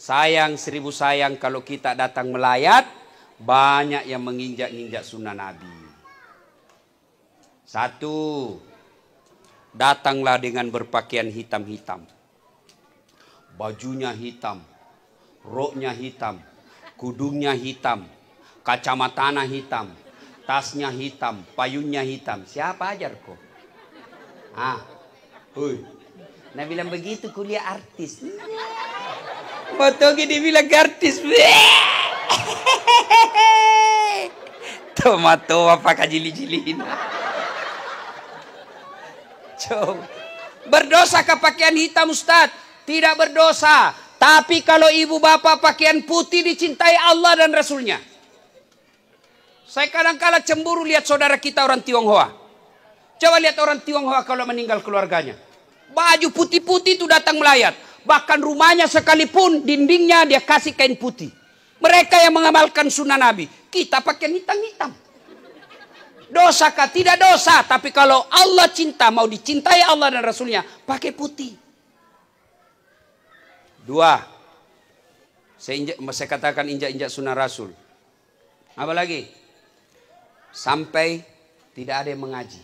Sayang seribu sayang kalau kita datang melayat, banyak yang menginjak-injak sunnah Nabi. Satu, datanglah dengan berpakaian hitam-hitam. Bajunya hitam, roknya hitam, kudungnya hitam, kacamatanya hitam, tasnya hitam, payungnya hitam. Siapa ajar kok? Nah bilang begitu kuliah artis. Motogi dibilang artis. Tomato apa kajili-jiliin. Coba. Berdosa ke pakaian hitam Ustaz? Tidak berdosa. Tapi kalau ibu bapak pakaian putih dicintai Allah dan Rasulnya. Saya kadang-kala cemburu lihat saudara kita orang Tionghoa. Coba lihat orang Tionghoa kalau meninggal keluarganya. Baju putih-putih itu datang melayat. Bahkan rumahnya sekalipun dindingnya dia kasih kain putih. Mereka yang mengamalkan sunnah Nabi. Kita pakaian hitam-hitam. Dosakah? Tidak dosa. Tapi kalau Allah cinta, mau dicintai Allah dan Rasulnya, pakai putih. Dua. Saya katakan injak-injak sunnah Rasul. Apa lagi? Sampai tidak ada yang mengaji.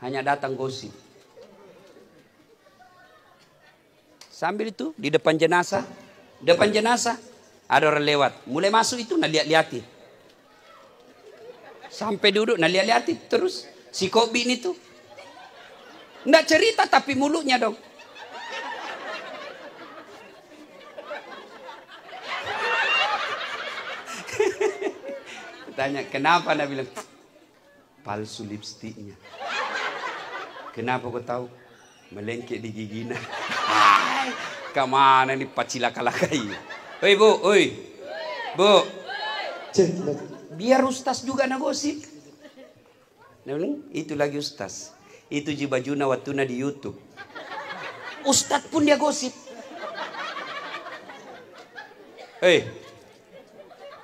Hanya datang gosip. Sambil itu di depan jenazah. Depan jenazah ada orang lewat. Mulai masuk itu nak lihat-lihatin. Sampai duduk nak lihat-lihatin. Terus si Kobi ini tuh. Nggak cerita tapi mulutnya dong. Tanya kenapa, Nabi bilang palsu lipstiknya. Kenapa kau tahu? Melengket di giginya. Kemana nih pacilaka-lakai? Oi bu, oi bu. Biar ustaz juga na gosip. Itu lagi ustaz. Itu jibajuna watuna di YouTube. Ustaz pun dia gosip.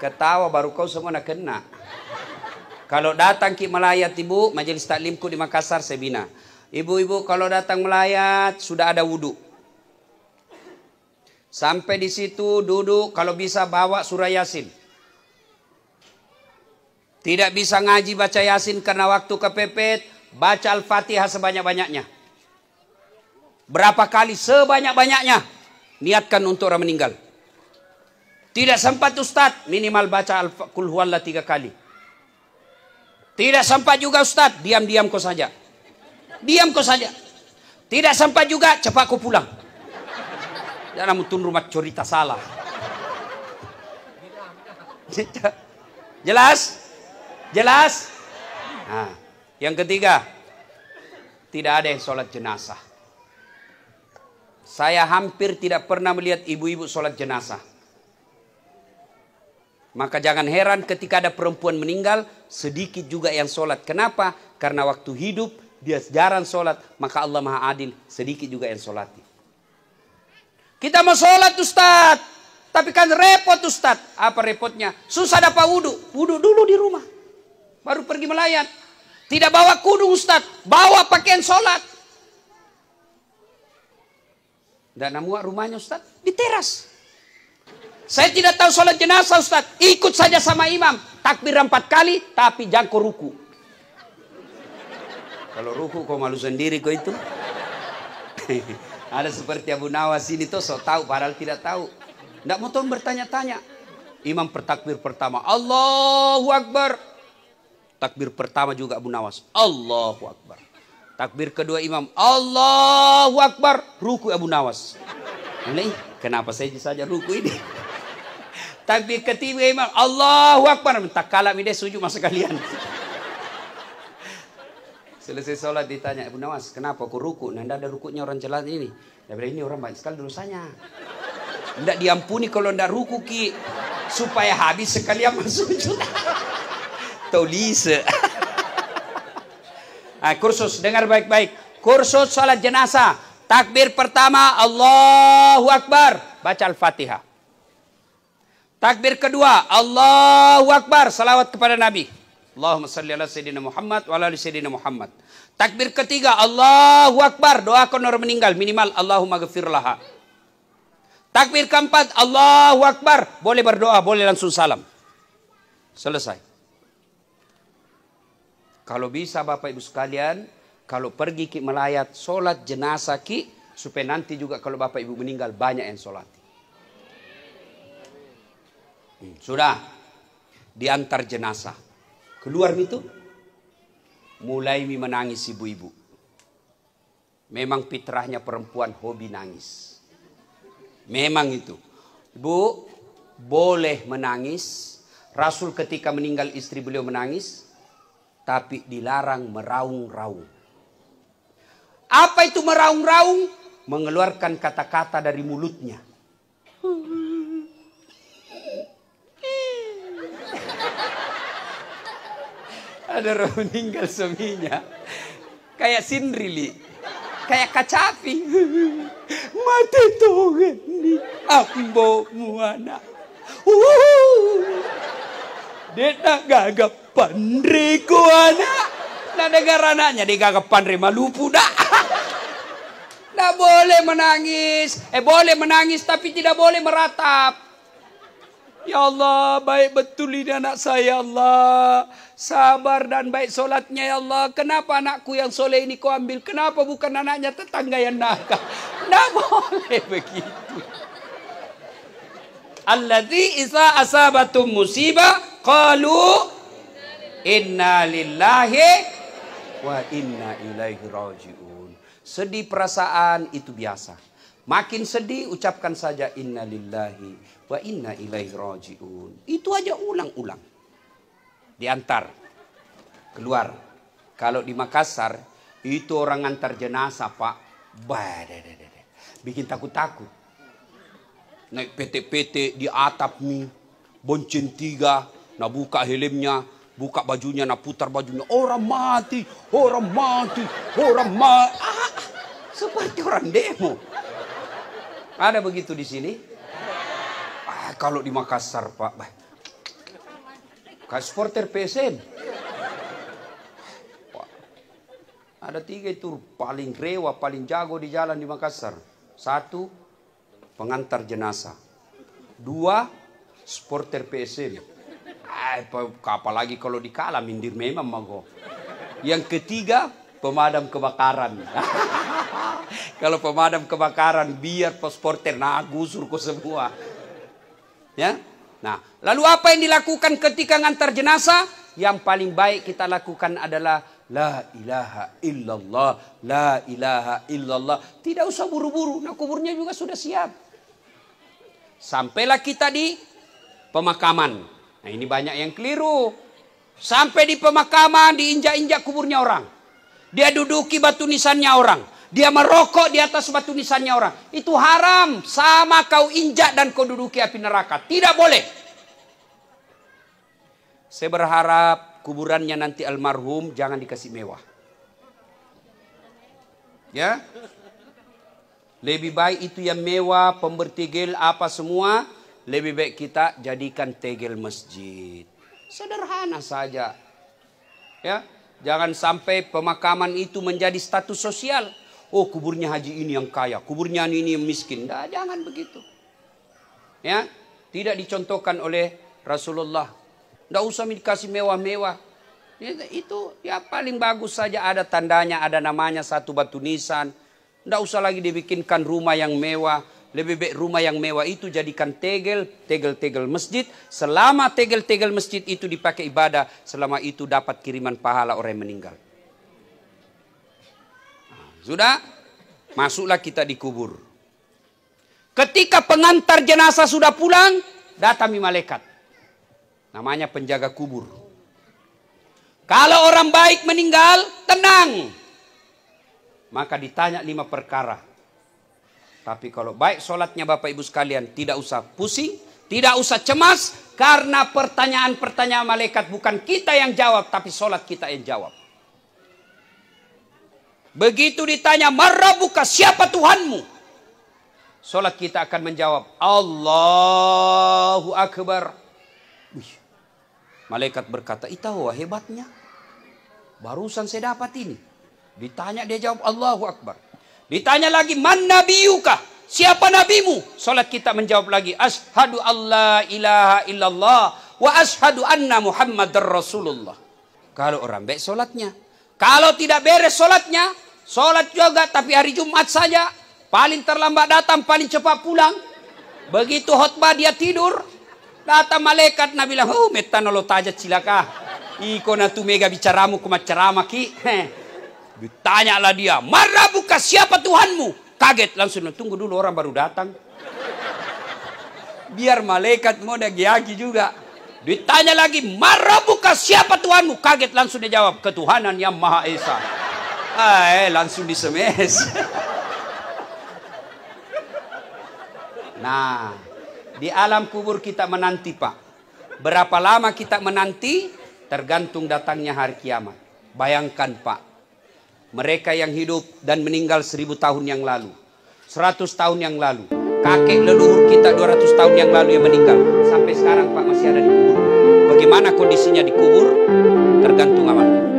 Ketawa baru kau semua nak kena. Kalau datang ki melayat ibu, majelis taklimku di Makassar saya bina. Ibu-ibu kalau datang melayat sudah ada wudhu. Sampai di situ duduk, kalau bisa bawa surah Yasin. Tidak bisa ngaji baca Yasin karena waktu kepepet, baca Al-Fatihah sebanyak-banyaknya. Berapa kali? Sebanyak-banyaknya. Niatkan untuk orang meninggal. Tidak sempat Ustaz, minimal baca Al-Qul Huwallah 3 kali. Tidak sempat juga Ustaz, diam-diam kau saja. Diam kau saja. Tidak sempat juga, cepat kau pulang. Jangan mutun rumah cerita salah. Jelas? Jelas? Nah, yang ketiga, tidak ada yang sholat jenazah. Saya hampir tidak pernah melihat ibu-ibu sholat jenazah. Maka jangan heran ketika ada perempuan meninggal, sedikit juga yang sholat. Kenapa? Karena waktu hidup dia jarang sholat, maka Allah Maha Adil, sedikit juga yang sholati. Kita mau sholat Ustaz, tapi kan repot Ustaz. Apa repotnya? Susah dapat wudhu. Wudhu dulu di rumah, baru pergi melayat. Tidak bawa kudung Ustaz, bawa pakaian sholat. Dan namuak rumahnya Ustaz, di teras. Saya tidak tahu sholat jenazah Ustaz, ikut saja sama imam. Takbir 4 kali, tapi jangan kau ruku. Kalau ruku kau malu sendiri kau itu. Ada seperti Abu Nawas ini tuh so tahu padahal tidak tahu. Tidak mau tahu bertanya-tanya. Imam bertakbir pertama, Allahu Akbar. Takbir pertama juga Abu Nawas, Allahu Akbar. Takbir kedua imam, Allahu Akbar. Ruku Abu Nawas. Ini kenapa saya saja ruku ini? Takbir ketiga imam, Allahu Akbar. Tak kalah dia sujud masa kalian. Selesai sholat ditanya, Abu Nawas, kenapa kau ruku? Nah, tidak ada rukunya orang jelas ini. Dia bilang, ini orang banyak sekali dosanya. Tidak diampuni kalau tidak ruku ki. Supaya habis sekalian masuk sujud. Tolise. Nah, kursus, dengar baik-baik. Kursus sholat jenazah. Takbir pertama, Allahu Akbar. Baca Al-Fatihah. Takbir kedua, Allahu Akbar. Salawat kepada Nabi. Allahumma salli ala Sayyidina Muhammad wa ala ali Sayyidina Muhammad. Takbir ketiga, Allahu Akbar. Doakan orang meninggal. Minimal, Allahumma ghafir laha. Takbir keempat, Allahu Akbar. Boleh berdoa, boleh langsung salam. Selesai. Kalau bisa Bapak Ibu sekalian, kalau pergi ki melayat, sholat jenazah ki, supaya nanti juga kalau Bapak Ibu meninggal banyak yang sholat. Sudah, diantar jenazah. Keluar itu, mulai menangis ibu-ibu. Memang fitrahnya perempuan hobi nangis. Memang itu. Bu, boleh menangis. Rasul ketika meninggal istri beliau menangis. Tapi dilarang meraung-raung. Apa itu meraung-raung? Mengeluarkan kata-kata dari mulutnya. Ada orang meninggal suaminya. Kayak sinrili. Kayak kacapi. Mati tongan ni ambo muana. Dia nak gagapan reko anak. Nak dengar anaknya dia gagapan re malupu dah. Tak boleh menangis. Boleh menangis tapi tidak boleh meratap. Ya Allah, baik betul ini anak saya, Allah. Sabar dan baik solatnya, ya Allah. Kenapa anakku yang soleh ini kau ambil? Kenapa bukan anaknya tetangga yang nakal? Tidak boleh begitu. Alladzi iza asabatum musibah qalu inna lillahi wa inna ilaihi raji'un. Sedih perasaan itu biasa. Makin sedih ucapkan saja inna lillahi wa inna ilaihi raji'un. Itu aja ulang-ulang. Diantar. Keluar. Kalau di Makassar, itu orang antar jenazah, Pak. Bikin takut-takut. Naik PT-PT di atap nih. Bonceng 3. Nak buka helmnya. Buka bajunya, nak putar bajunya. Orang mati. Orang mati. Orang mati. Seperti orang demo. Ada begitu di sini? Kalau di Makassar, Pak. Kayak supporter PSM. Ada 3 itu paling rewa, paling jago di jalan di Makassar. 1, pengantar jenazah. 2, supporter PSM. Apalagi kalau dikalah, mindir memang mago. Yang ketiga, pemadam kebakaran. Kalau pemadam kebakaran, biar supporter gusur ke semua. Ya. Nah, lalu apa yang dilakukan ketika ngantar jenazah? Yang paling baik kita lakukan adalah la ilaha illallah, la ilaha illallah. Tidak usah buru-buru, nah kuburnya juga sudah siap. Sampailah kita di pemakaman. Nah, ini banyak yang keliru. Sampai di pemakaman diinjak-injak kuburnya orang. Dia duduki batu nisannya orang. Dia merokok di atas batu nisannya orang. Itu haram. Sama kau injak dan kau duduki api neraka. Tidak boleh. Saya berharap kuburannya nanti almarhum jangan dikasih mewah. Ya. Lebih baik itu yang mewah, pemberi tegel apa semua. Lebih baik kita jadikan tegel masjid. Sederhana saja. Ya. Jangan sampai pemakaman itu menjadi status sosial. Oh, kuburnya haji ini yang kaya, kuburnya ini yang miskin. Nah, jangan begitu. Ya, tidak dicontohkan oleh Rasulullah. Tidak usah dikasih mewah-mewah. Itu ya paling bagus saja ada tandanya, ada namanya, satu batu nisan. Tidak usah lagi dibikinkan rumah yang mewah. Lebih baik rumah yang mewah itu jadikan tegel masjid. Selama tegel masjid itu dipakai ibadah, selama itu dapat kiriman pahala orang yang meninggal. Sudah, masuklah kita di kubur. Ketika pengantar jenazah sudah pulang, datang malaikat. Namanya penjaga kubur. Kalau orang baik meninggal, tenang. Maka ditanya 5 perkara. Tapi kalau baik sholatnya Bapak Ibu sekalian, tidak usah pusing, tidak usah cemas. Karena pertanyaan-pertanyaan malaikat bukan kita yang jawab, tapi sholat kita yang jawab. Begitu ditanya, "Marrabuka, siapa Tuhanmu?" Salat kita akan menjawab, "Allahu Akbar." Malaikat berkata, "Itahu hebatnya. Barusan saya dapat ini." Ditanya dia jawab, "Allahu Akbar." Ditanya lagi, "Man nabiyuka?" Siapa nabimu? Salat kita menjawab lagi, asyhadu alla ilaha illallah wa asyhadu anna Muhammadar Rasulullah. Kalau orang baik salatnya. Kalau tidak beres salatnya, salat juga tapi hari Jumat saja. Paling terlambat datang, paling cepat pulang. Begitu khutbah dia tidur. Datang malaikat Nabi bilang, oh metanolo taja cilaka. Iko na tu mega bicaramu kumacarama ki. Ditanyalah dia, marah buka siapa Tuhanmu? Kaget langsung, tunggu dulu orang baru datang. Biar malaikat mau nagi-agi juga. Ditanya lagi, marah buka siapa Tuhanmu? Kaget langsung dia jawab, ketuhanan yang Maha Esa. Langsung disemes. Nah, di alam kubur kita menanti Pak. Berapa lama kita menanti? Tergantung datangnya hari kiamat. Bayangkan Pak. Mereka yang hidup dan meninggal 1000 tahun yang lalu. 100 tahun yang lalu. Kakek leluhur kita 200 tahun yang lalu yang meninggal. Sampai sekarang Pak masih ada di kubur. Bagaimana kondisinya di kubur? Tergantung amalnya.